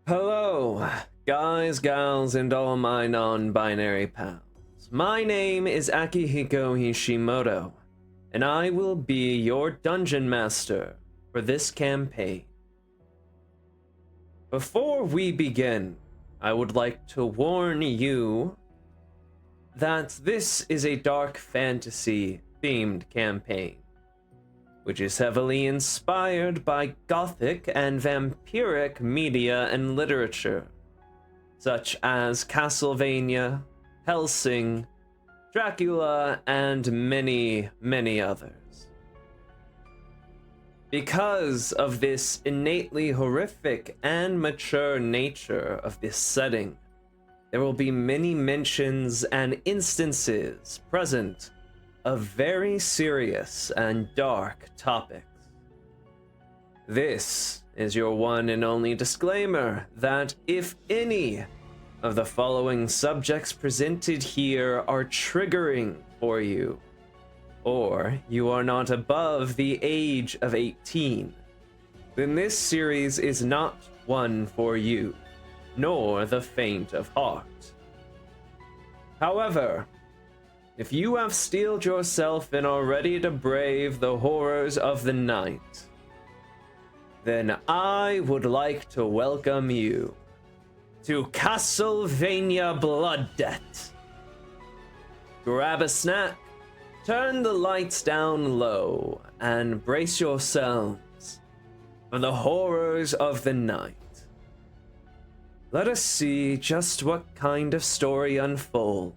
Hello, guys, gals, and all my non-binary pals. My name is Akihiko Hishimoto, and I will be your dungeon master for this campaign. Before we begin, I would like to warn you that this is a dark fantasy-themed campaign, which is heavily inspired by gothic and vampiric media and literature, such as Castlevania, Hellsing, Dracula, and many, many others. Because of this innately horrific and mature nature of this setting, there will be many mentions and instances present of very serious and dark topics. This is your one and only disclaimer that if any of the following subjects presented here are triggering for you, or you are not above the age of 18, then this series is not one for you, nor the faint of heart. However, if you have steeled yourself and are ready to brave the horrors of the night, then I would like to welcome you to Castlevania Blood Debt. Grab a snack, turn the lights down low, and brace yourselves for the horrors of the night. Let us see just what kind of story unfolds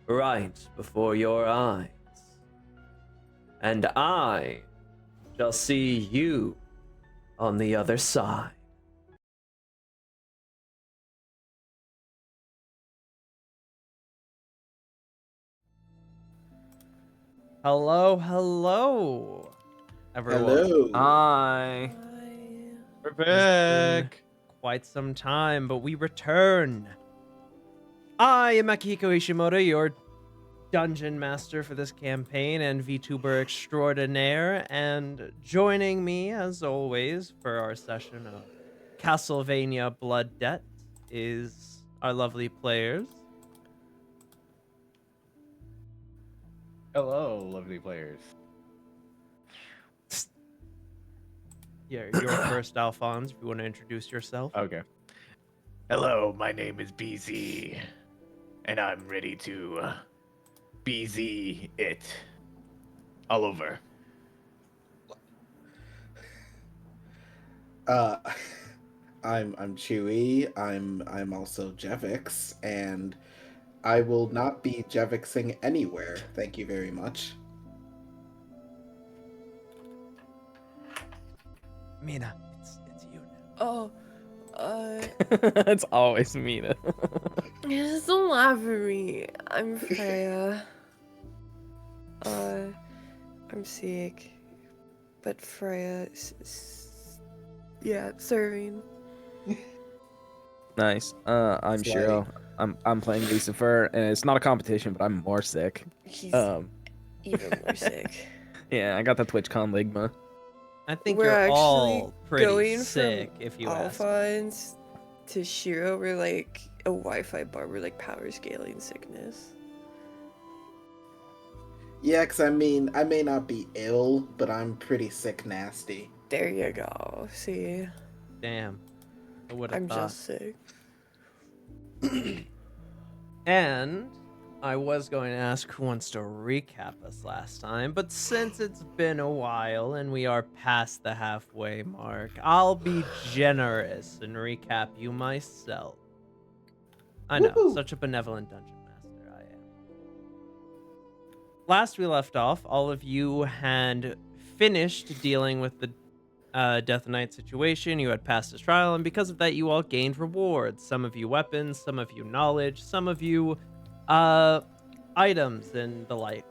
right before your eyes. And I shall see you on the other side. Hello, everyone. Hello. Hi. We're It's been back. quite some time, but we return. I am Akihiko Ishimoto, your dungeon master for this campaign and VTuber extraordinaire, and joining me, as always, for our session of Castlevania Blood Debt is our lovely players. Hello, lovely players. Yeah, you're first, Alphonz, if you want to introduce yourself. Okay. Hello, my name is BZ, and I'm ready to BZ it all over. I'm Chewy. I'm also Jevix, and I will not be Jevixing anywhere. Thank you very much. Mina, it's you Oh, it's always Mina. don't laugh at me. I'm Freya. I'm sick, but Freya yeah, serving. Nice. I'm Slay. Shiro. I'm playing Lucifer, and it's not a competition, but I'm more sick. He's Um, even more sick. yeah, I got the TwitchCon ligma. I think We're you're actually all pretty going sick, from if you ask. Alphonz to Shiro. We're like a Wi-Fi bar. We're like power scaling sickness. Yeah, 'cause I mean, I may not be ill, but I'm pretty sick nasty. There you go. See, Damn. I would have I'm thought. just sick. And I was going to ask who wants to recap us last time, but since it's been a while and we are past the halfway mark, I'll be generous and recap you myself. I know, Woohoo. such a benevolent dungeon master I am. Last we left off, all of you had finished dealing with the Death Knight situation. You had passed his trial, and because of that, you all gained rewards. Some of you weapons, some of you knowledge, some of you items and the like.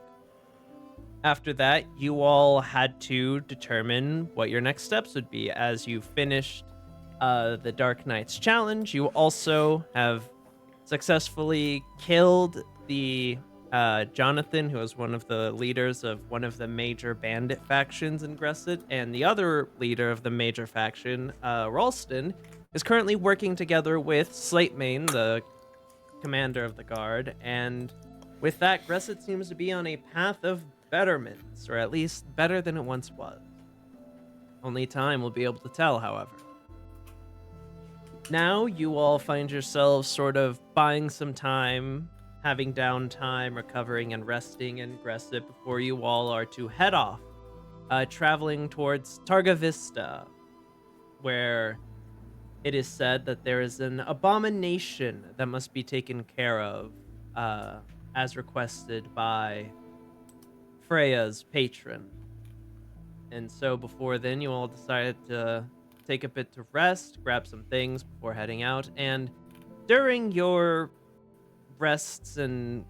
After that, you all had to determine what your next steps would be. As you finished the Dark Knight's challenge, you also have successfully killed the Jonathan, who was one of the leaders of one of the major bandit factions in Gresset, and the other leader of the major faction, Ralston, is currently working together with Slatemane, the commander of the guard, and with that, Gresset seems to be on a path of betterment, or at least better than it once was. Only time will be able to tell, however. Now you all find yourselves sort of buying some time, having downtime, recovering and resting in Gresset before you all are to head off, traveling towards Targa Vista, where it is said that there is an abomination that must be taken care of, as requested by Freya's patron. And so before then, you all decided to take a bit to rest, grab some things before heading out, and during your rests and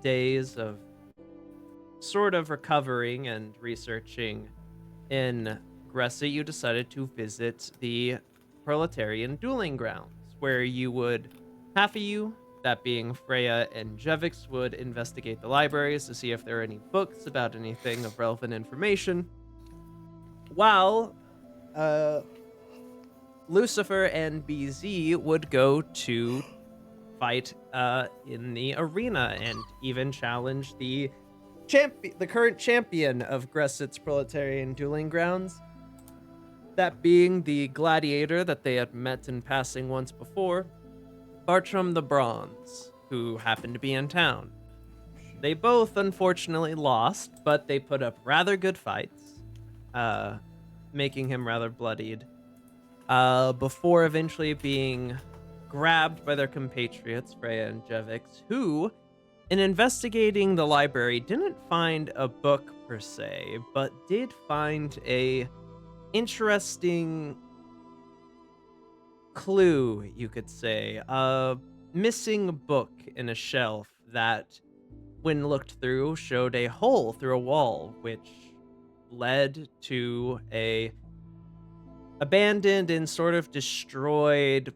days of sort of recovering and researching in Gresset, you decided to visit the Proletarian Dueling Grounds, where you would, half of you, that being Freya and Jevix, would investigate the libraries to see if there are any books about anything of relevant information, while Lucifer and BZ would go to fight in the arena and even challenge the current champion of Gresset's Proletarian Dueling Grounds, that being the gladiator that they had met in passing once before, Bartram the Bronze, who happened to be in town. They both unfortunately lost, but they put up rather good fights, making him rather bloodied, before eventually being grabbed by their compatriots, Freya and Jevix, who, in investigating the library, didn't find a book per se, but did find a interesting clue, you could say, a missing book in a shelf that, when looked through, showed a hole through a wall, which led to a abandoned and sort of destroyed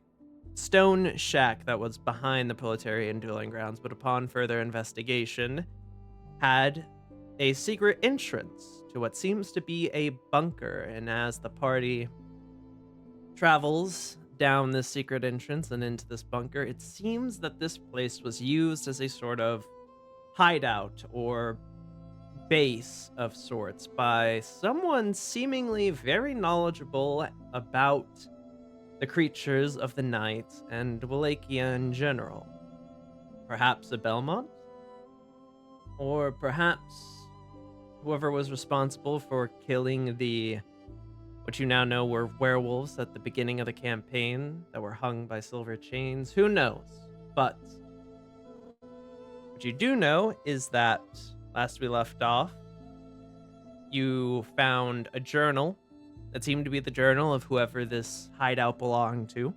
stone shack that was behind the Proletarian Dueling Grounds, but upon further investigation, had a secret entrance to what seems to be a bunker. And as the party travels down this secret entrance and into this bunker, it seems that this place was used as a sort of hideout or base of sorts by someone seemingly very knowledgeable about the creatures of the night and Wallachia in general. Perhaps a Belmont? Or perhaps whoever was responsible for killing the, what you now know were werewolves at the beginning of the campaign that were hung by silver chains. Who knows? But what you do know is that last we left off, you found a journal that seemed to be the journal of whoever this hideout belonged to.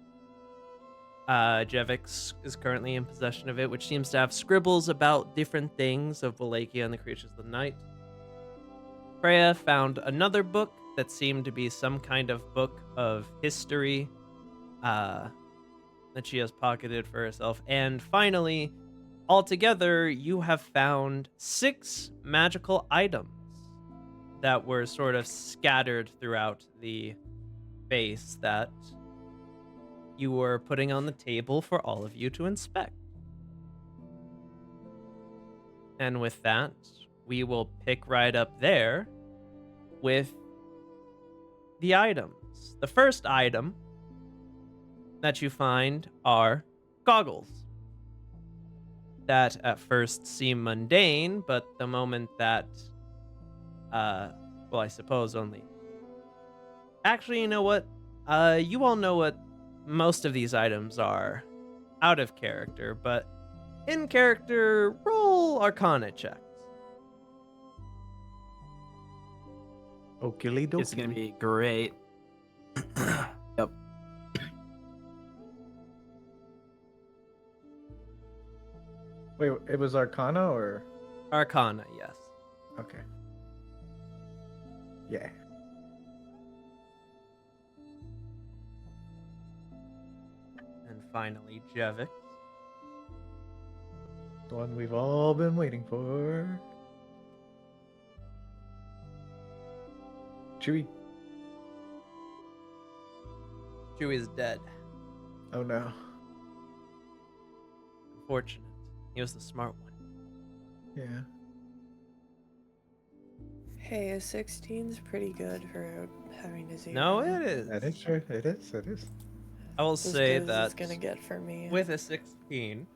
Jevix is currently in possession of it, which seems to have scribbles about different things of Wallachia and the creatures of the night. Freya found another book that seemed to be some kind of book of history that she has pocketed for herself. And finally, altogether, you have found 6 magical items that were sort of scattered throughout the base that you were putting on the table for all of you to inspect. And with that, we will pick right up there with the items. The first item that you find are goggles that at first seem mundane, but the moment that well, I suppose only. Actually, you know what? You all know what most of these items are out of character, but in character, roll Arcana checks. Okie dokie. It's gonna be great. Yep. Wait, it was Arcana or? Arcana, yes. Okay. Yeah. And finally, Jevix. The one we've all been waiting for. Chewy. Chewy's dead. Oh no. Unfortunate. He was the smart one. Yeah. Hey, a 16's pretty good for having a 0. No, it is. That is true. It is. It is. I will As say good as that it's gonna get for me. with a 16,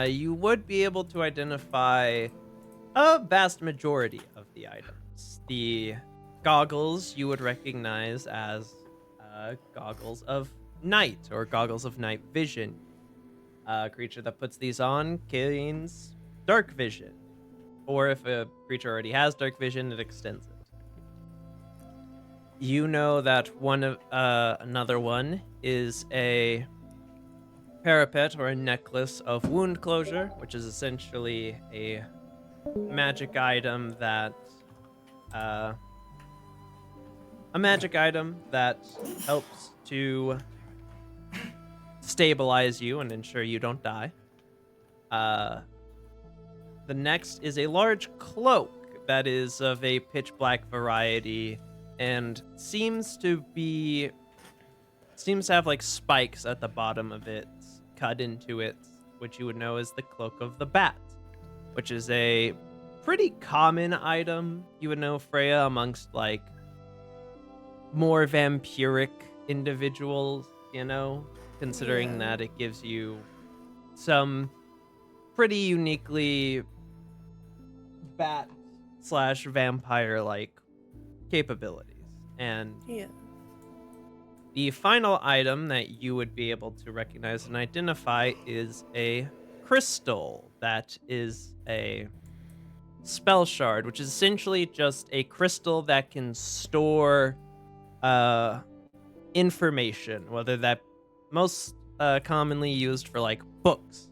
you would be able to identify a vast majority of the items. The goggles you would recognize as goggles of night or goggles of night vision. A creature that puts these on gains dark vision, or if a creature already has dark vision, it extends it. You know that another one is a parapet or a necklace of wound closure, which is essentially a magic item that helps to stabilize you and ensure you don't die. The next is a large cloak that is of a pitch black variety and seems to have like spikes at the bottom of it cut into it, which you would know is the cloak of the bat, which is a pretty common item you would know, Freya, amongst like more vampiric individuals, you know, considering that it gives you some pretty uniquely bat/vampire like capabilities. And the final item that you would be able to recognize and identify is a crystal that is a spell shard, which is essentially just a crystal that can store information, whether that most commonly used for like books,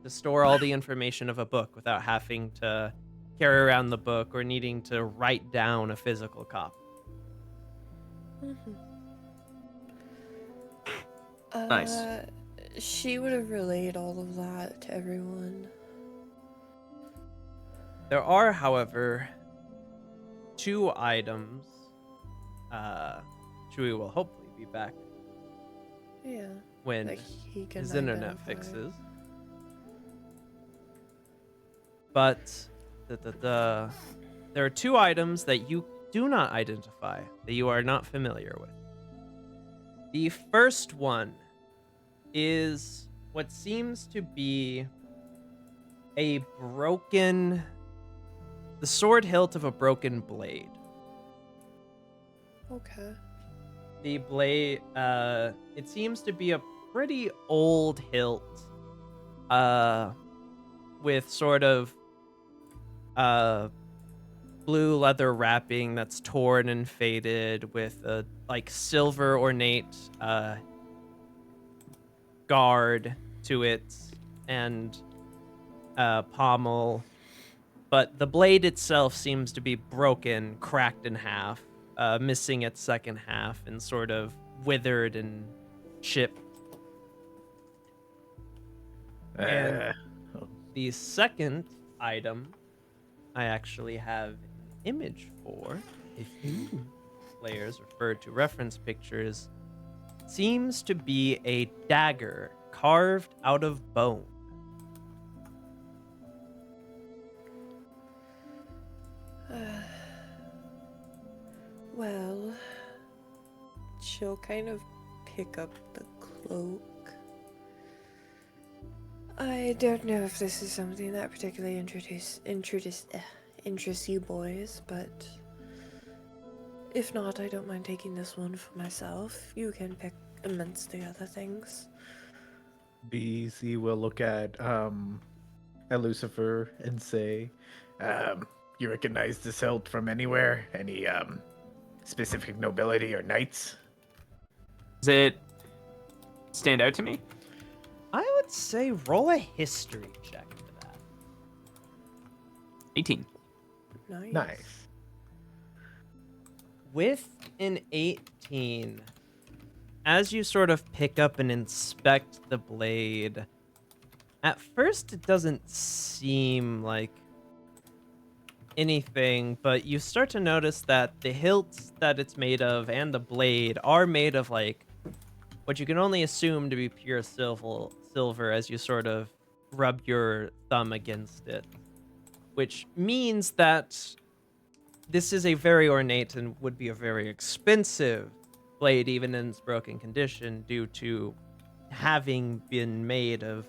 to store all the information of a book without having to carry around the book or needing to write down a physical copy. Nice. She would have relayed all of that to everyone. There are, however, 2 items. Chewy will hopefully be back Yeah. when Like he can his internet identify. fixes. But there are 2 items that you do not identify, that you are not familiar with. The first one is what seems to be the sword hilt of a broken blade. Okay. The blade, it seems to be a pretty old hilt, with sort of blue leather wrapping that's torn and faded, with a like silver ornate guard to it and pommel, but the blade itself seems to be broken, cracked in half, missing its second half, and sort of withered and chipped. And the second item I actually have an image for, if you players refer to reference pictures, seems to be a dagger carved out of bone. Well, she'll kind of pick up the cloak. I don't know if this is something that particularly interests you boys, but if not, I don't mind taking this one for myself. You can pick amongst the other things. BC will look at Lucifer and say, You recognize this hilt from anywhere? Any specific nobility or knights? Does it stand out to me? I would say roll a history check for that. 18. nice. With an 18, as you sort of pick up and inspect the blade, at first it doesn't seem like anything, but you start to notice that the hilt that it's made of and the blade are made of like what you can only assume to be pure silver as you sort of rub your thumb against it, which means that this is a very ornate and would be a very expensive blade, even in its broken condition, due to having been made of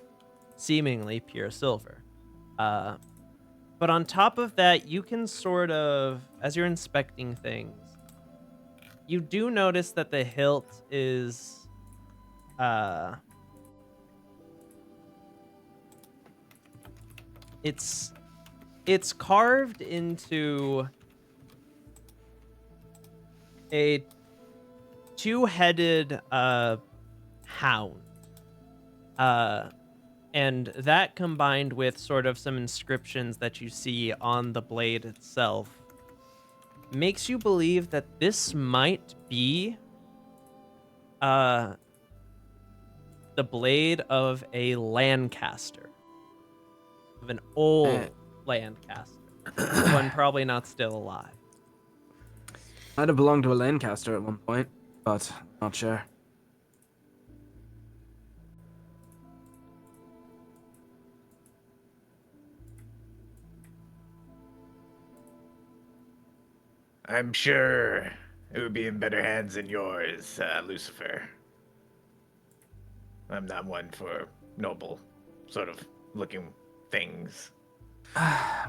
seemingly pure silver. But on top of that, you can sort of, as you're inspecting things, you do notice that the hilt is, it's carved into a two-headed hound. And that combined with sort of some inscriptions that you see on the blade itself makes you believe that this might be the blade of a Lancaster. Of an old Lancaster. One probably not still alive. Might have belonged to a Lancaster at one point, but not sure. I'm sure it would be in better hands than yours, Lucifer. I'm not one for noble sort of looking things.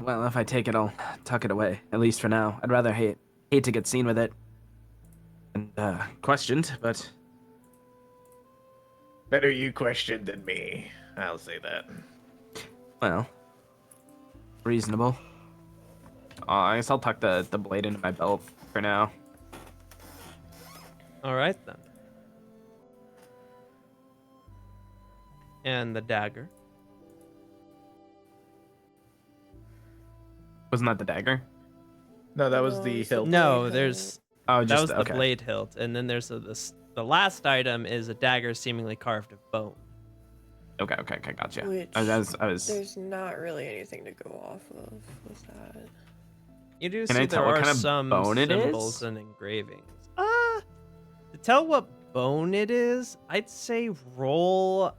Well, if I take it, I'll tuck it away, at least for now. I'd rather hate to get seen with it and questioned, but Better you questioned than me. I'll say that. well, reasonable. I guess I'll tuck the blade into my belt for now. All right, then. And the dagger. Wasn't that the dagger? No, that was the it's the hilt. No, blade there's Oh, that just was the okay. blade hilt, and then there's the last item is a dagger seemingly carved of bone. Okay, gotcha. Which I was. there's not really anything to go off of with that. You do Can see I there tell what are kind of some bone it symbols is? and engravings. To tell what bone it is, I'd say roll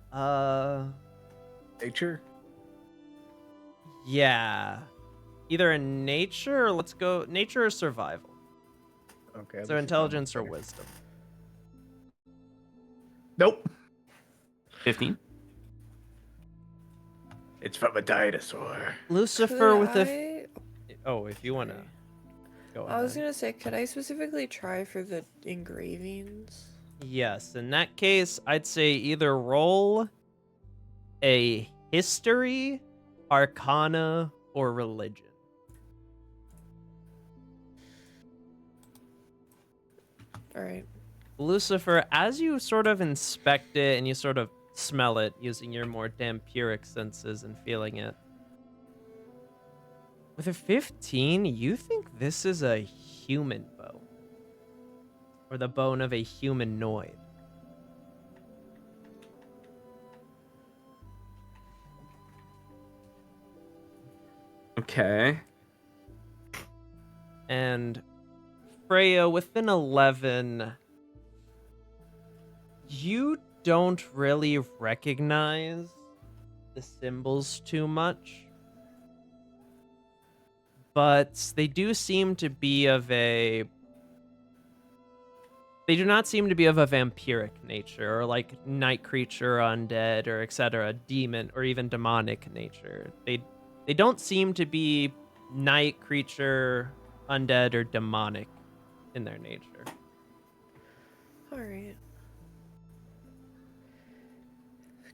Nature? yeah. Either a nature or let's go nature or survival. Okay. So intelligence or wisdom. Nope. 15. It's from a dinosaur. Lucifer Could with a I- oh, if you wanna go I was ahead. gonna say, could I specifically try for the engravings? Yes, in that case, I'd say either roll a history, arcana, or religion. All right. Lucifer, as you sort of inspect it and you sort of smell it using your more dampiric senses and feeling it, with a 15, you think this is a human bone. Or the bone of a humanoid. Okay. And Freya, with an 11, you don't really recognize the symbols too much. But they do seem to be of a... They do not seem to be of a vampiric nature, or like night creature, undead, or etc., demon, or even demonic nature. They don't seem to be night creature, undead, or demonic in their nature. All right.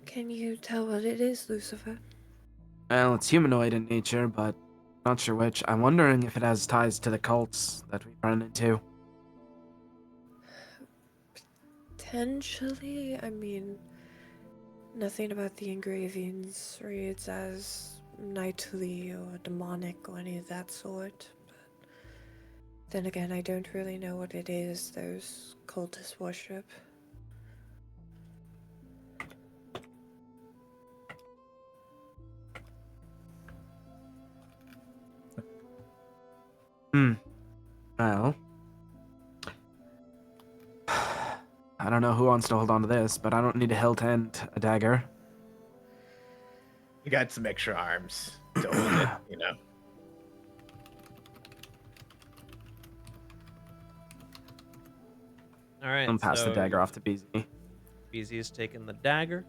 Can you tell what it is, Lucifer? Well, it's humanoid in nature, but not sure which. I'm wondering if it has ties to the cults that we run into. Potentially, I mean, nothing about the engravings reads as knightly or demonic or any of that sort. But then again, I don't really know what it is those cultists worship. Well, I don't know who wants to hold on to this, but I don't need a hilt and a dagger. You got some extra arms to hold it, you know. All right. I'm pass the dagger off to BZ. BZ is taking the dagger.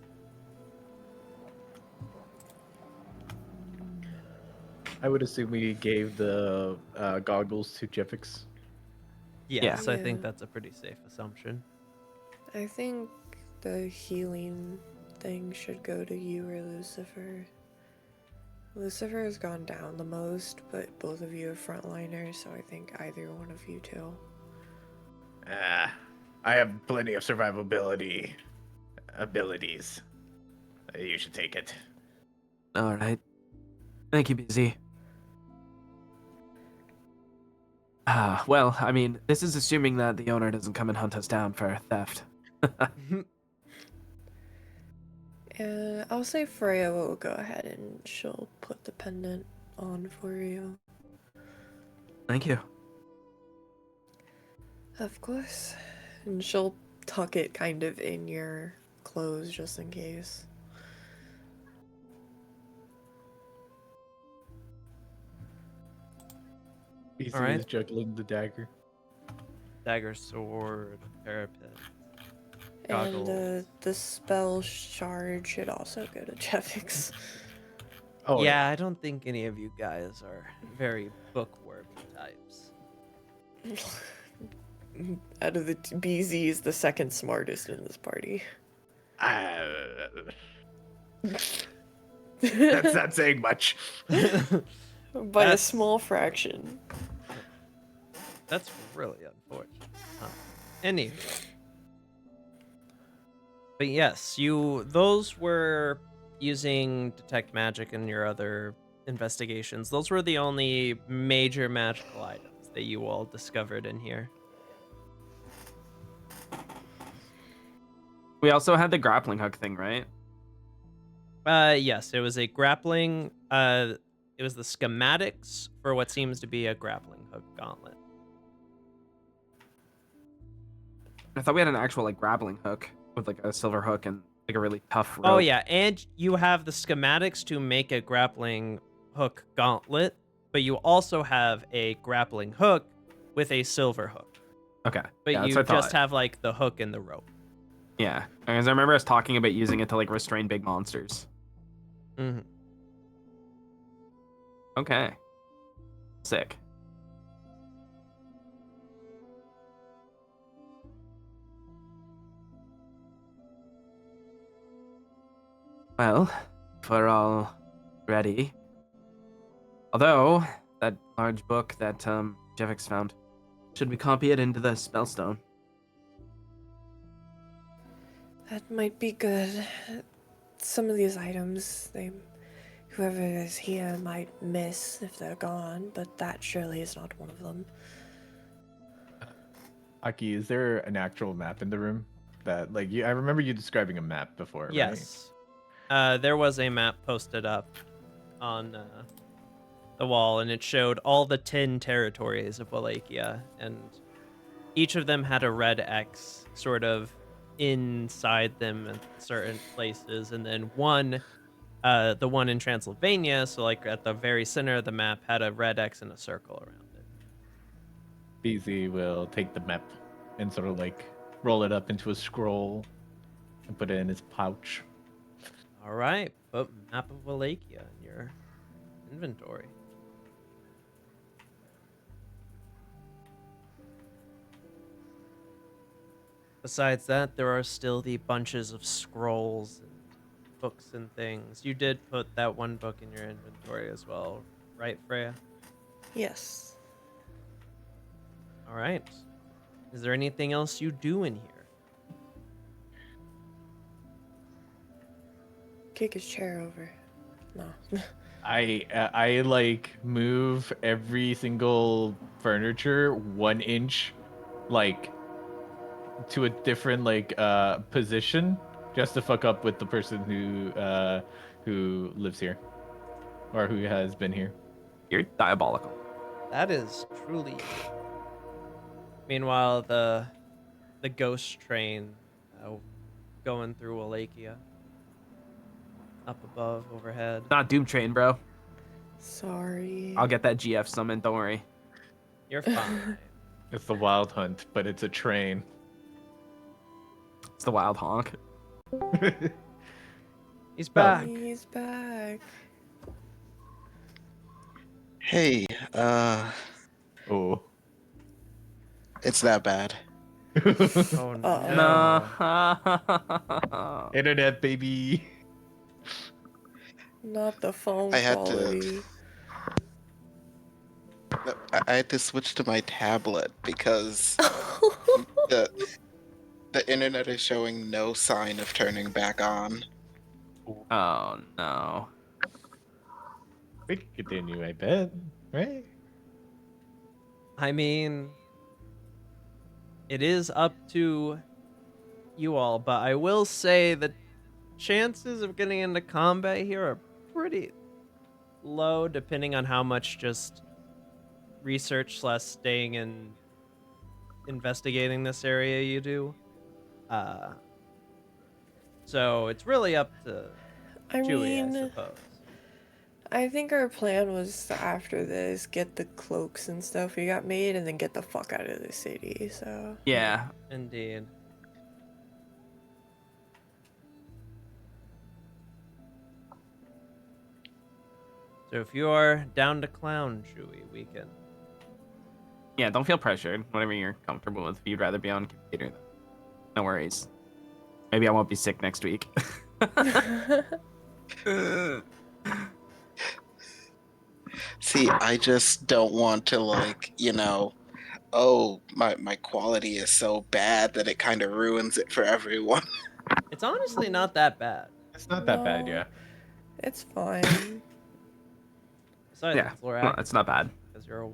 I would assume we gave the goggles to Jeffix. Yes, I think Yeah. that's a pretty safe assumption. I think the healing thing should go to you or Lucifer. Lucifer has gone down the most, but both of you are frontliners, so I think either one of you two. I have plenty of survivability abilities. You should take it. All right. Thank you, BZ. Well, I mean, this is assuming that the owner doesn't come and hunt us down for theft. I'll say Freya will go ahead and she'll put the pendant on for you. Thank you. Of course. And she'll tuck it kind of in your clothes just in case. BC Alright. is juggling the dagger. Dagger, sword, parapet. And Goggles. the spell shard should also go to Jeffix. Oh Yeah, I don't think any of you guys are very bookworm types. Out of the BZ is the second smartest in this party. That's not saying much. By a That's- small fraction. That's really unfortunate. Huh. Anyway. But yes, those were using detect magic in your other investigations. Those were the only major magical items that you all discovered in here. We also had the grappling hook thing, right? Yes, it was a grappling. It was the schematics for what seems to be a grappling hook gauntlet. I thought we had an actual like grappling hook with like a silver hook and like a really tough rope. Oh yeah, and you have the schematics to make a grappling hook gauntlet, but you also have a grappling hook with a silver hook. Okay. But yeah, that's you what I just thought. have like the hook and the rope. Yeah, because I remember us talking about using it to like restrain big monsters. Mm-hmm. Okay. Sick. Well, if we're all ready. Although, that large book that Jevix found, should we copy it into the spellstone? That might be good. Some of these items, whoever is here might miss if they're gone, but that surely is not one of them. Aki, is there an actual map in the room? That like I remember you describing a map before, right? Yes. There was a map posted up on the wall, and it showed all the 10 territories of Wallachia, and each of them had a red X sort of inside them in certain places, and then the one in Transylvania, so like at the very center of the map, had a red X and a circle around it. BZ will take the map and sort of like roll it up into a scroll and put it in his pouch. All right, put map of Wallachia in your inventory. Besides that, there are still the bunches of scrolls and books and things. You did put that one book in your inventory as well, right, Freya? Yes. All right. Is there anything else you do in here? Kick his chair over. No. I like move every single furniture 1 inch, like to a different like position, just to fuck up with the person who lives here, or who has been here. You're diabolical. That is truly. Meanwhile, the ghost train going through Wallachia. Up above, overhead. Not Doom Train, bro. Sorry. I'll get that GF summoned. Don't worry. You're fine. It's the Wild Hunt, but it's a train. It's the Wild Honk. He's back. He's back. Hey, Oh. it's that bad. Oh No. Internet, baby. Not the phone I had to- quality. I had to switch to my tablet because the internet is showing no sign of turning back on. Oh no. We can continue, I bet. Right? I mean, it is up to you all, but I will say the chances of getting into combat here are pretty low, depending on how much just research / staying and investigating this area you do. So it's really up to I Chewy, I mean, suppose. I think our plan was to, after this, get the cloaks and stuff we got made and then get the fuck out of the city, so. Yeah. Indeed. So if you are down to clown, Chewy, we can. Yeah, don't feel pressured. Whatever you're comfortable with. If you'd rather be on computer, no worries. Maybe I won't be sick next week. See, I just don't want to, like, oh, my quality is so bad that it kind of ruins it for everyone. It's honestly not that bad. It's not that bad, No. yeah. It's fine. Besides, Yeah, it's Lorac, well, it's not bad. because you're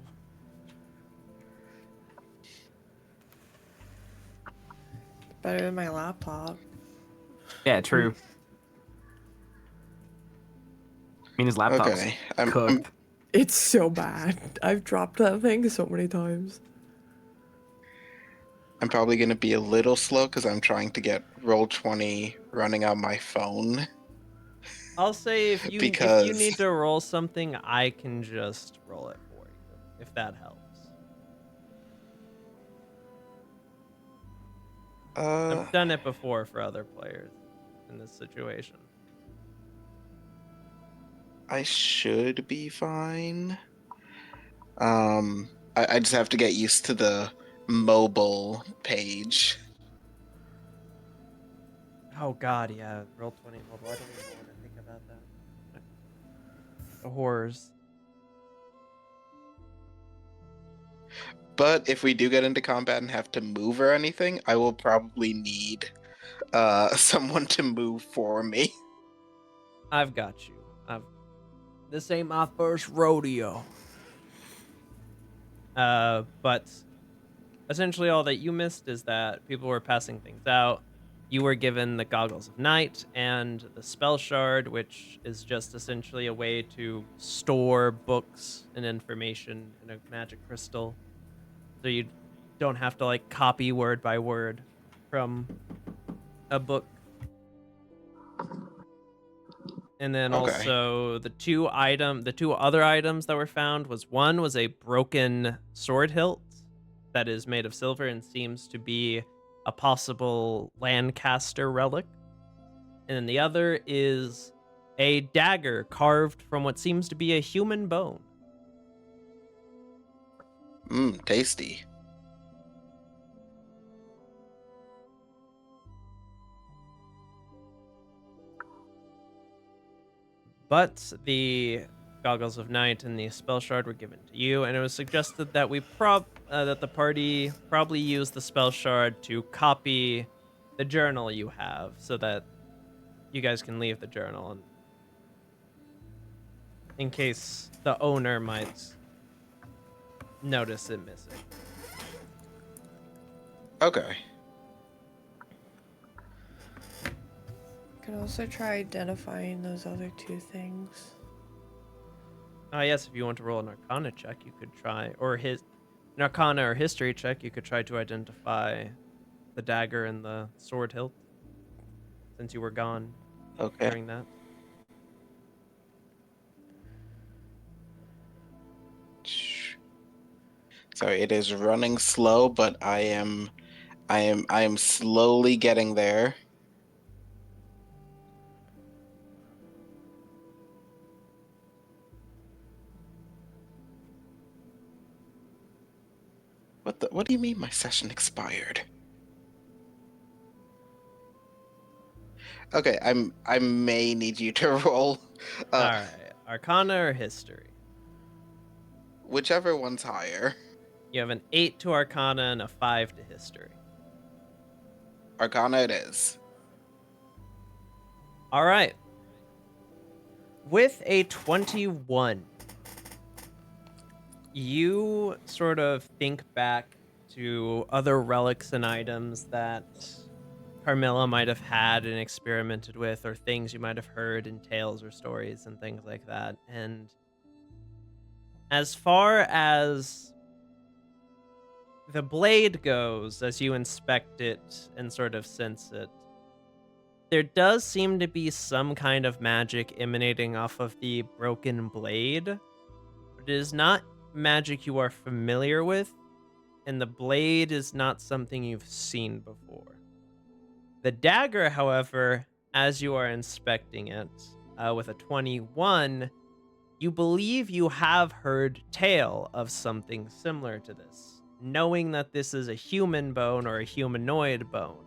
Better than my laptop. Yeah, true. I mean, his laptop's Okay, I'm cooked. It's so bad. I've dropped that thing so many times. probably gonna be a little slow because I'm trying to get Roll20 running on my phone. I'll say if you Because- need to roll something, I can just roll it for you, if that helps. I've done it before for other players in this situation. I should be fine. I just have to get used to the mobile page. Oh god, yeah, roll 20 mobile. I don't even want to think about that. The horrors. But if we do get into combat and have to move or anything, I will probably need someone to move for me. I've got you. This ain't my first rodeo. But essentially all that you missed is that people were passing things out. You were given the Goggles of Night and the Spell Shard, which is just essentially a way to store books and information in a magic crystal. So you don't have to like copy word by word from a book. And then Okay. also the two other items that were found one was a broken sword hilt that is made of silver and seems to be a possible Lancaster relic. And then the other is a dagger carved from what seems to be a human bone. Tasty. But the Goggles of Night and the Spell Shard were given to you, and it was suggested that that the party probably use the Spell Shard to copy the journal you have, so that you guys can leave the journal, and in case the owner might notice it missing. Okay. Could also try identifying those other two things. Yes, if you want to roll an Arcana check, you could try, or an Arcana or History check, you could try to identify the dagger and the sword hilt. since you were gone Okay. during that. Sorry, it is running slow, but I am slowly getting there. What do you mean my session expired? Okay, I may need you to roll All right, Arcana or History? whichever one's higher. You have an 8 to Arcana and a 5 to History. Arcana it is. All right. With a 21, you sort of think back to other relics and items that Carmilla might have had and experimented with, or things you might have heard in tales or stories and things like that. And as far as the blade goes, as you inspect it and sort of sense it, there does seem to be some kind of magic emanating off of the broken blade, but it is not magic you are familiar with, and the blade is not something you've seen before. The dagger, however, as you are inspecting it, with a 21, you believe you have heard tale of something similar to this, knowing that this is a human bone or a humanoid bone.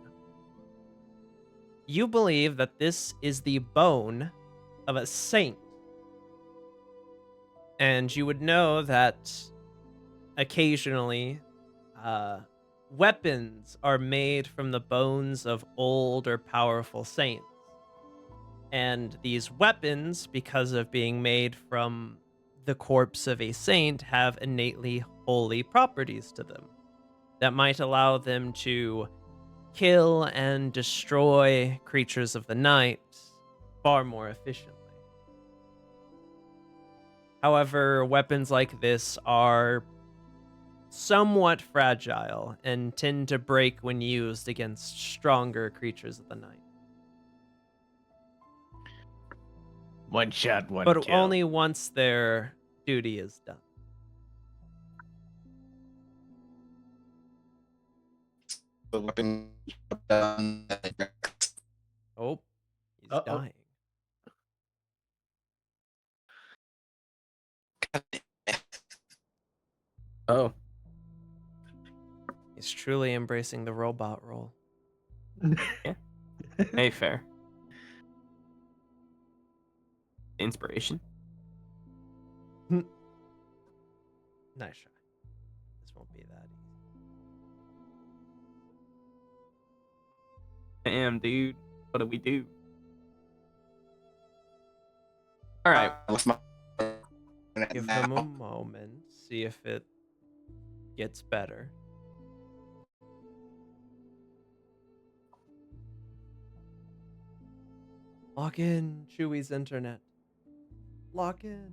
You believe that this is the bone of a saint. And you would know that occasionally weapons are made from the bones of old or powerful saints. And these weapons, because of being made from the corpse of a saint, have innately holy properties to them that might allow them to kill and destroy creatures of the night far more efficiently. However, weapons like this are somewhat fragile and tend to break when used against stronger creatures of the night. One shot, one But kill. only once their duty is done. The weapon done. Oh, he's Uh-oh. dying. Oh, He's truly embracing the robot role. hey, fair. Inspiration. Nice try. This won't be that easy. Damn, dude. What do we do? All right. Give him a moment. See if it gets better. Lock in Chewy's internet. Lock in.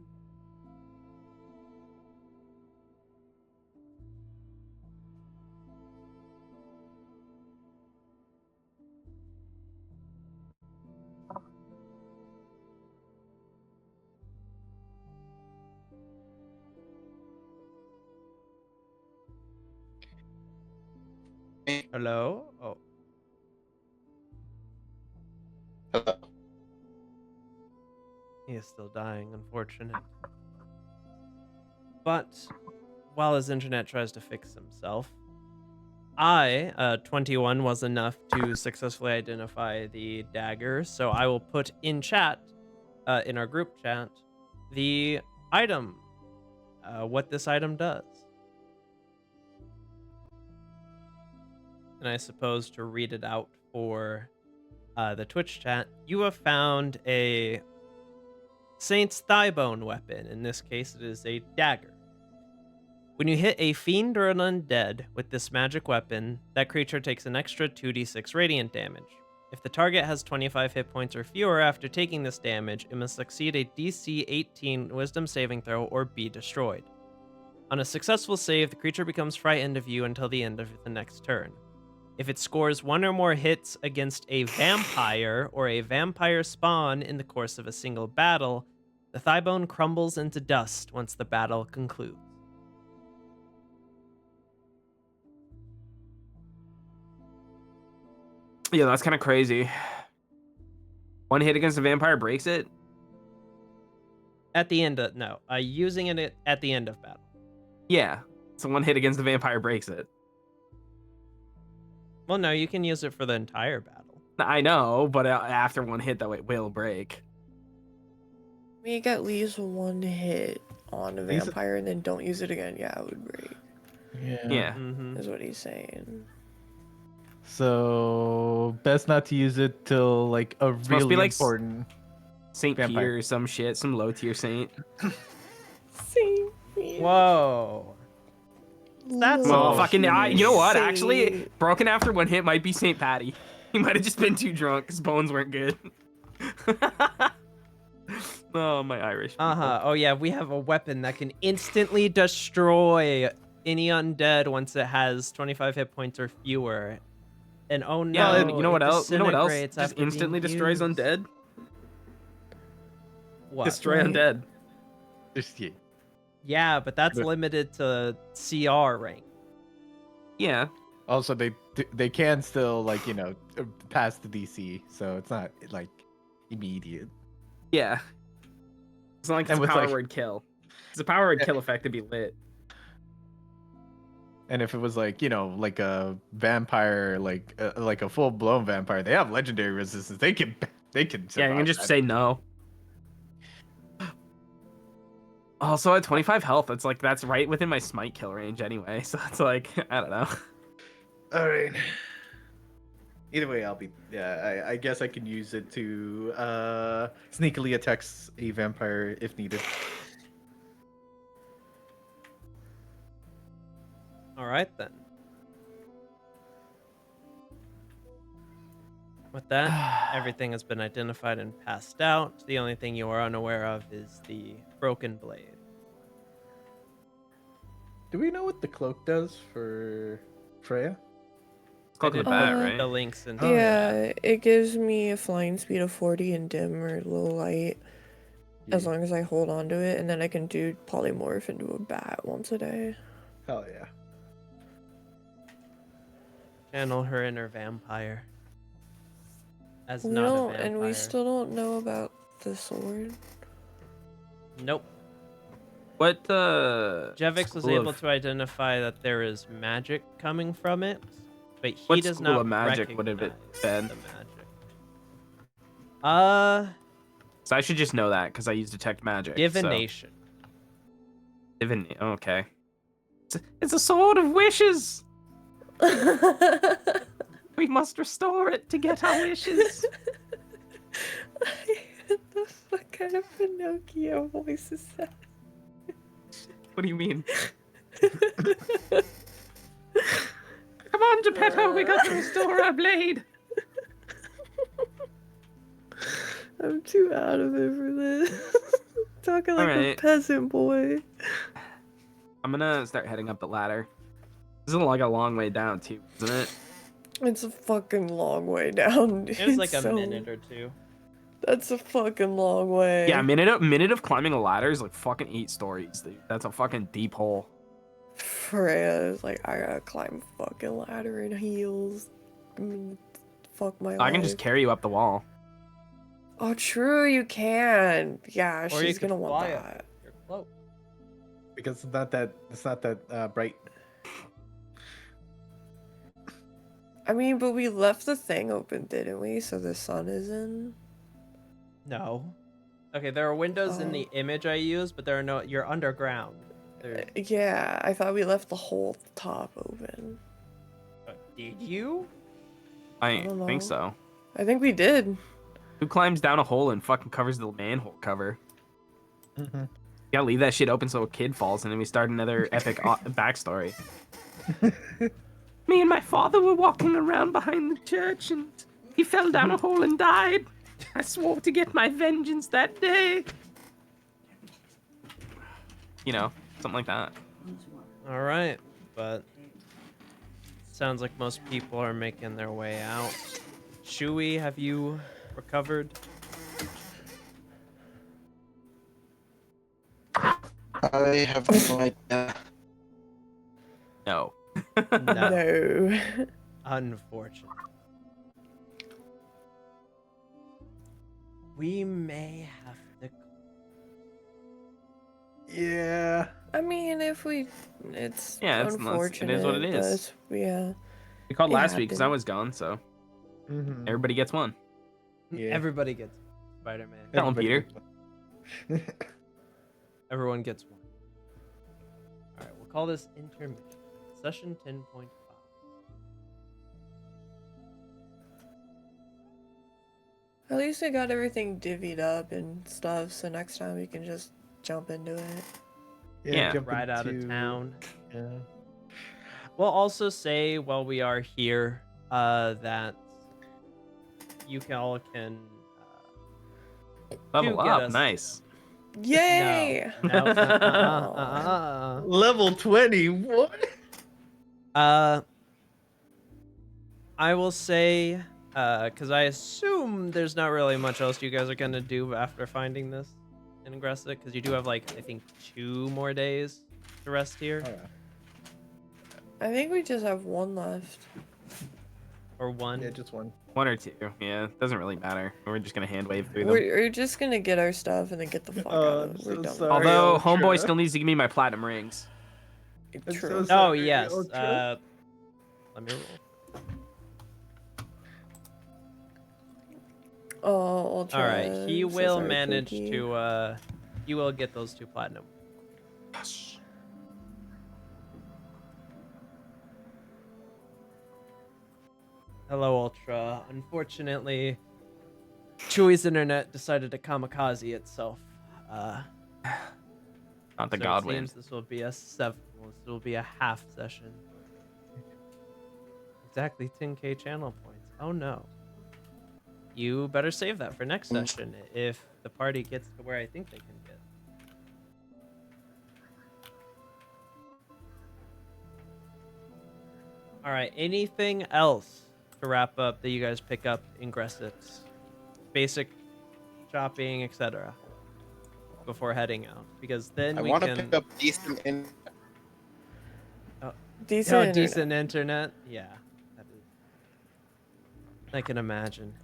Hello? Oh. Hello. He is still dying, unfortunate. But while his internet tries to fix himself, 21 was enough to successfully identify the dagger, so I will put in chat, in our group chat, the item, what this item does. And I suppose to read it out for the Twitch chat, you have found a Saint's Thighbone weapon. In this case, it is a dagger. When you hit a fiend or an undead with this magic weapon, that creature takes an extra 2d6 radiant damage. If the target has 25 hit points or fewer after taking this damage, it must succeed a DC 18 wisdom saving throw or be destroyed. On a successful save, the creature becomes frightened of you until the end of the next turn. If it scores 1 or more hits against a vampire or a vampire spawn in the course of a single battle, the thigh bone crumbles into dust once the battle concludes. Yeah, that's kind of crazy. 1 hit against a vampire breaks it? At the end of using it at the end of battle. Yeah. So 1 hit against the vampire breaks it. Well, no, you can use it for the entire battle. I know, but after 1 hit, that will break. We get at least 1 hit on a vampire and then don't use it again. Yeah, it would break. Yeah. Mm-hmm. Is what he's saying. So best not to use it till like a really like important Saint vampire. Peter or some shit, some low tier saint. Whoa. That's Well, a fucking, you know what? Saint. Actually, broken after 1 hit might be Saint Patty. He might have just been too drunk. His bones weren't good. Oh, my Irish. People. Oh yeah, we have a weapon that can instantly destroy any undead once it has 25 hit points or fewer. And oh no, Yeah, you know what it else? You know what else? disintegrates Just after being instantly destroys used. undead. What? Destroy Right. undead. Yeah, but that's But- limited to CR rank. Yeah. Also, they can still like pass the DC, so it's not like immediate. Yeah. It's not like it's And a with, power like- word kill. It's a power word kill effect to be lit. And if it was like like a vampire, like a full blown vampire, they have legendary resistance. They can Yeah, you survive can just that. say no. Also at 25 health, it's like that's right within my smite kill range anyway. So it's like I don't know. All right. Either way, I guess I can use it to sneakily attack a vampire if needed. All right then. With that, everything has been identified and passed out. The only thing you are unaware of is the broken blade. Do we know what the cloak does for Freya? It's called I the did bat, Uh, right? The links and Yeah, it gives me a flying speed of 40 and dim or low light as long as I hold on to it, and then I can do polymorph into a bat once a day. Hell yeah. channel her inner vampire. As We not a don't, vampire. and we still don't know about the sword. Nope. What Jevix was school able of- to identify that there is magic coming from it, but he What does school not of magic would have it recognize been? the magic. So I should just know that because I use detect magic. Divination. So. Okay. It's a sword of wishes. We must restore it to get our wishes. The fuck kind of Pinocchio voice is that? What do you mean? Come on, Geppetto, we got to restore our blade. I'm too out of it for this. Talking like a Alright. peasant boy. I'm gonna start heading up the ladder. This is like a long way down too, isn't it? It's a fucking long way down. It's like a so- minute or two. That's a fucking long way. Yeah, a minute of climbing a ladder is like fucking 8 stories, dude. That's a fucking deep hole. Freya is like, I gotta climb a fucking ladder in heels. Fuck my life. I can just carry you up the wall. Oh, true, you can. Yeah, Or you she's could gonna want fly up. that. Your cloak. Because it's not that bright. I mean, but we left the thing open, didn't we? So the sun is in. No. Okay, there are windows in Oh. the image I use, but there are no. You're underground. There, Yeah, I thought we left the whole top open. did you? I don't know. think so. I think we did. Who climbs down a hole and fucking covers the manhole cover? Mm-hmm. You gotta leave that shit open so a kid falls and then we start another epic backstory. Me and my father were walking around behind the church and he fell down a hole and died. I swore to get my vengeance that day. You know, something like that. All right, but Sounds like most people are making their way out. Chewy, have you recovered? I have no idea. No. No. Unfortunate. We may have to. Yeah. I mean, if we, it's It unfortunate. is what it is. But, yeah. We called It last week because I happened. was gone, so Mm-hmm. everybody gets one. Yeah. Everybody gets Spider-Man. Tell him, Peter. Everyone gets one. All right, we'll call this intermission. Session 10.5. At least I got everything divvied up and stuff, so next time we can just jump into it. Yeah, jump Right out of into- town. Yeah. We'll also say while we are here that you all can Level get up, us- nice. Yay! No. Level 20. What? I will say, because I assume there's not really much else you guys are gonna do after finding this in Aggressive, because you do have like I think 2 more days to rest here, I think we just have one left. or 1. Yeah, just one. 1 or 2. Yeah, doesn't really matter. We're just gonna hand wave through them. We're just gonna get our stuff and then get the fuck out. I'm We're so done. sorry. Although Ultra. homeboy still needs to give me my platinum rings. I'm True. so Oh sorry, yes. Ultra. Let me roll. Oh, Ultra. All right, he I'm so will sorry, manage Pookie. to. You will get those 2 platinum. Hello, Ultra. Unfortunately, Chewy's internet decided to kamikaze itself. Not the So god it win. seems this will be a this will be a half session. Exactly 10k channel points. Oh no. You better save that for next session if the party gets to where I think they can get. All right. Anything else to wrap up that you guys pick up in Gressets? Basic shopping, etc. Before heading out, because then I we want to can. pick up decent in Decent. Oh, internet. decent internet. Yeah. That is... I can imagine.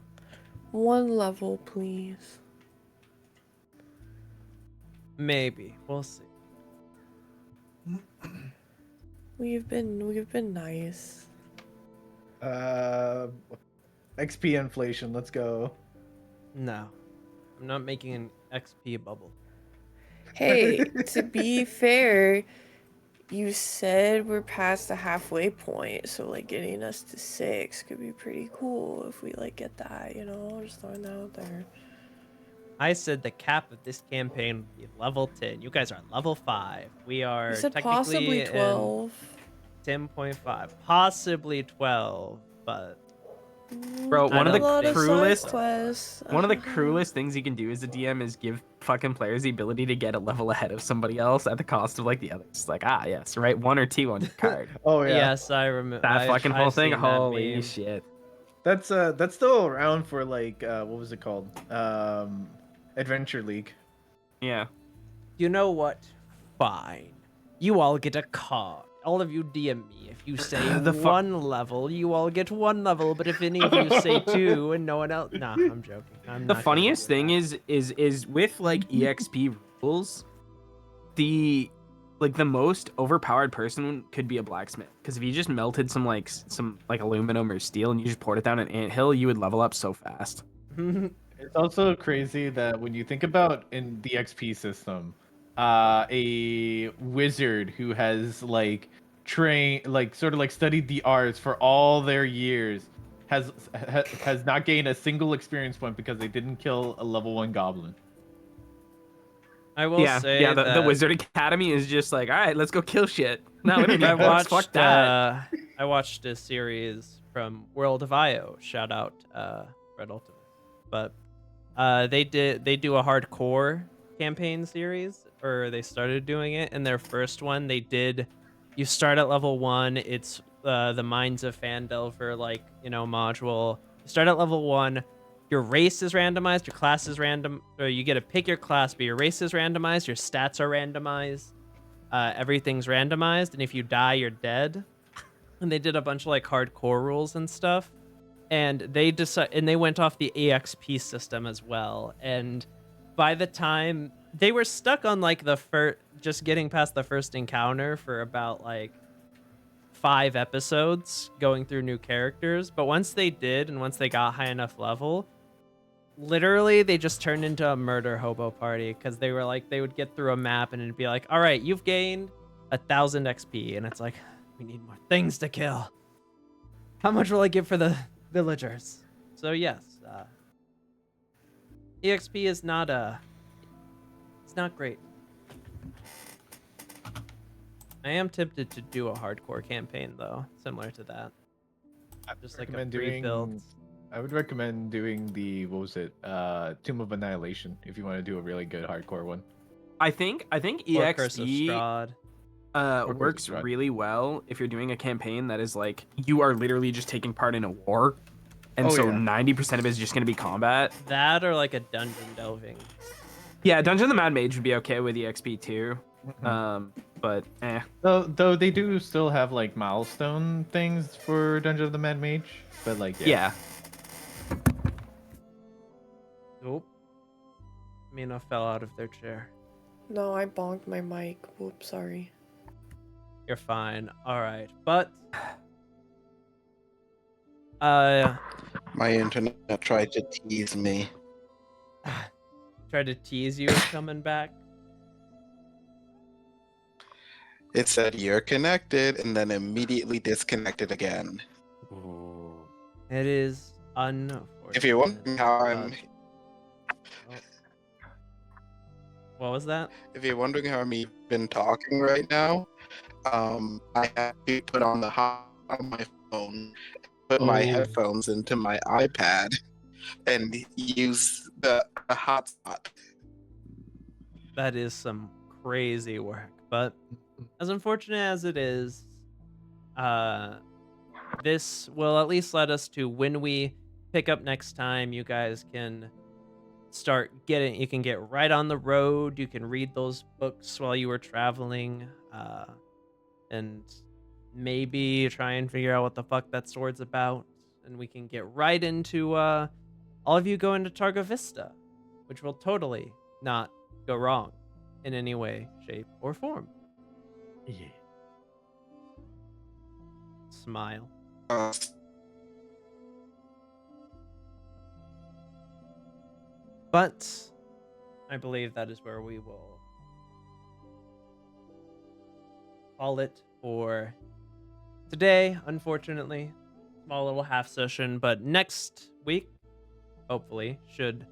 One level, please. Maybe. We'll see. We've been nice. XP inflation. Let's go. No. I'm not making an XP bubble. Hey, to be fair, you said we're past the halfway point, so like getting us to 6 could be pretty cool if we like get that, you know, just throwing that out there. I said the cap of this campaign would be level 10. You guys are level 5. We are You said technically possibly in 12. 10.5. Possibly 12, but Bro, one of I the don't think so. cruelest Quests. one of the cruelest things you can do as a DM is give fucking players the ability to get a level ahead of somebody else at the cost of like the others. Like, yes, right, 1 or 2 on your card. Oh yeah. yes, I remember That fucking whole thing, holy meme. shit. That's still around for like what was it called? Adventure League. Yeah. You know what? Fine. You all get a card. All of you DM me. If you say The fu- 1 level, you all get 1 level. But if any of you say 2 and no one else, nah, I'm joking. I'm The not gonna funniest do thing that. is with like EXP rules, the most overpowered person could be a blacksmith. Because if you just melted some aluminum or steel and you just poured it down an anthill, you would level up so fast. It's also crazy that when you think about in the XP system, a wizard who has like studied the arts for all their years has not gained a single experience point because they didn't kill a level 1 goblin. I will say the that Wizard Academy is just like, all right, let's go kill shit. No, we don't I need books. watched Fuck that. I watched a series from World of IO. Shout out Red Ultimate. But they do a hardcore campaign series, or they started doing it. In their first one, they did. You start at level 1. It's the Minds of Phandelver, like, module. You start at level 1. Your race is randomized. Your class is random. Or you get to pick your class, but your race is randomized. Your stats are randomized. Everything's randomized, and if you die, you're dead. And they did a bunch of like hardcore rules and stuff. And they went off the EXP system as well. And by the time they were stuck on like just getting past the first encounter for about like 5 episodes going through new characters. But once they did, and once they got high enough level, literally they just turned into a murder hobo party, because they were like, they would get through a map and it'd be like, all right, you've gained 1,000 XP. And it's like, we need more things to kill. How much will I give for the villagers? So yes, EXP is not it's not great. I am tempted to do a hardcore campaign though, similar to that. Just like a pre-built. I would recommend doing the Tomb of Annihilation if you want to do a really good hardcore one. I think Or Curse of EXP Strahd. works really well if you're doing a campaign that is like you are literally just taking part in a war, and 90% of it is just going to be combat. That or like a dungeon delving. Yeah, Dungeon of the Mad Mage would be okay with EXP too. But Though they do still have like milestone things for Dungeon of the Mad Mage, but like yeah. Nope. Mina fell out of their chair. No, I bonked my mic. Whoops, sorry. You're fine. All right, but My internet tried to tease me. tried to tease you with coming back. It said you're connected and then immediately disconnected again. It is unfortunate. If you're wondering how I'm What was that? If you're wondering how I'm even talking right now, I have to put on the on my phone, put my headphones into my iPad, and use the hotspot. That is some crazy work, but as unfortunate as it is, this will at least let us to, when we pick up next time, you guys can you can get right on the road. You can read those books while you were traveling, and maybe try and figure out what the fuck that sword's about, and we can get right into all of you going to Targa Vista, which will totally not go wrong in any way, shape, or form. Yeah. Smile. But I believe that is where we will call it for today. Unfortunately, small little half session, but next week, hopefully, should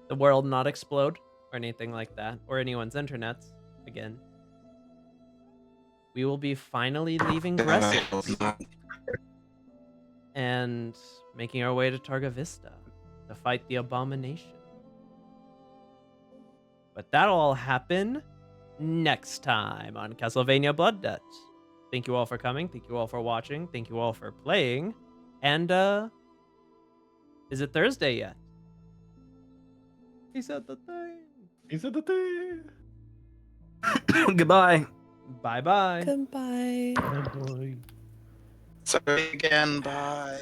the world not explode or anything like that, or anyone's internets again, we will be finally leaving Gresset and making our way to Targa Vista to fight the abomination. But that'll all happen next time on Castlevania Blood Debt. Thank you all for coming. Thank you all for watching. Thank you all for playing. And, is it Thursday yet? He said the thing. He said the thing. Goodbye. Bye-bye. Goodbye. Sorry again, bye.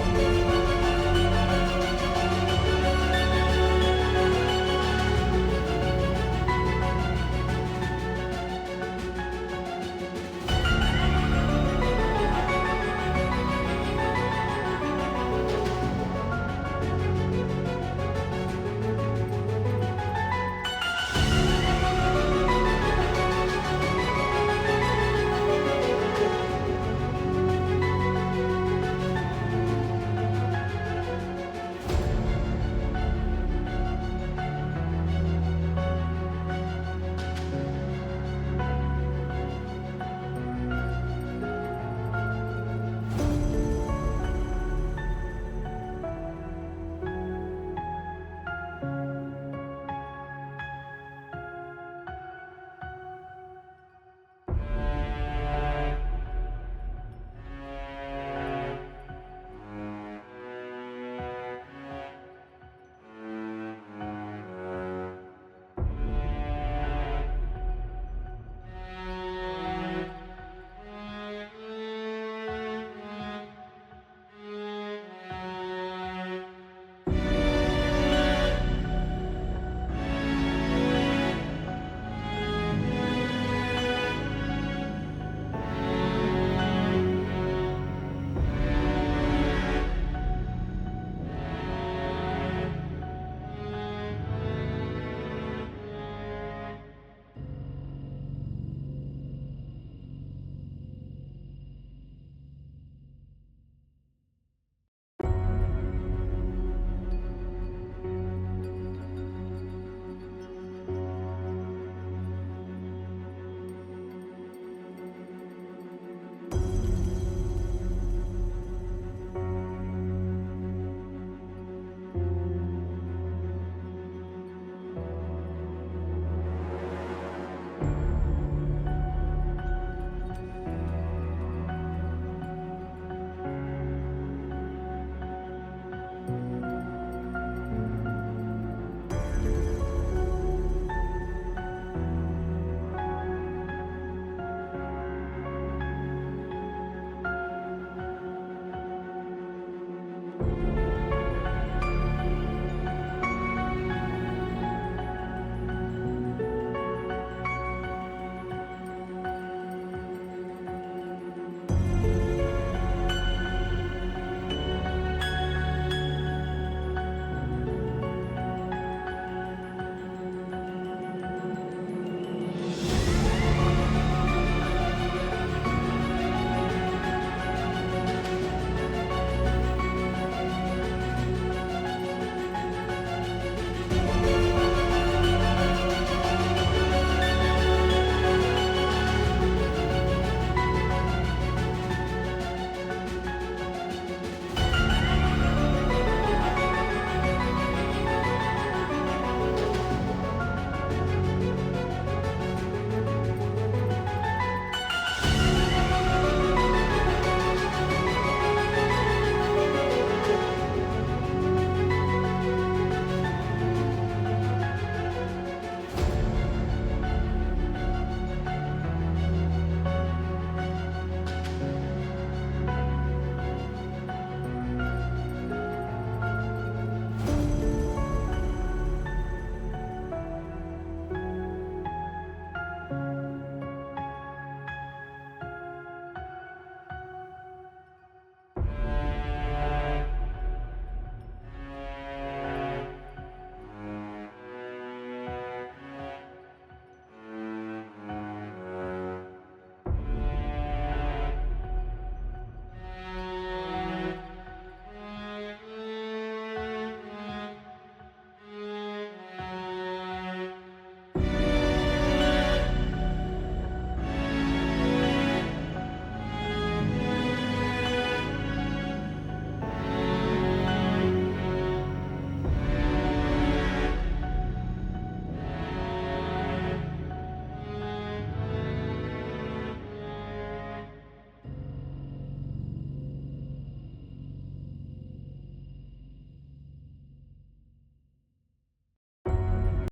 Bye.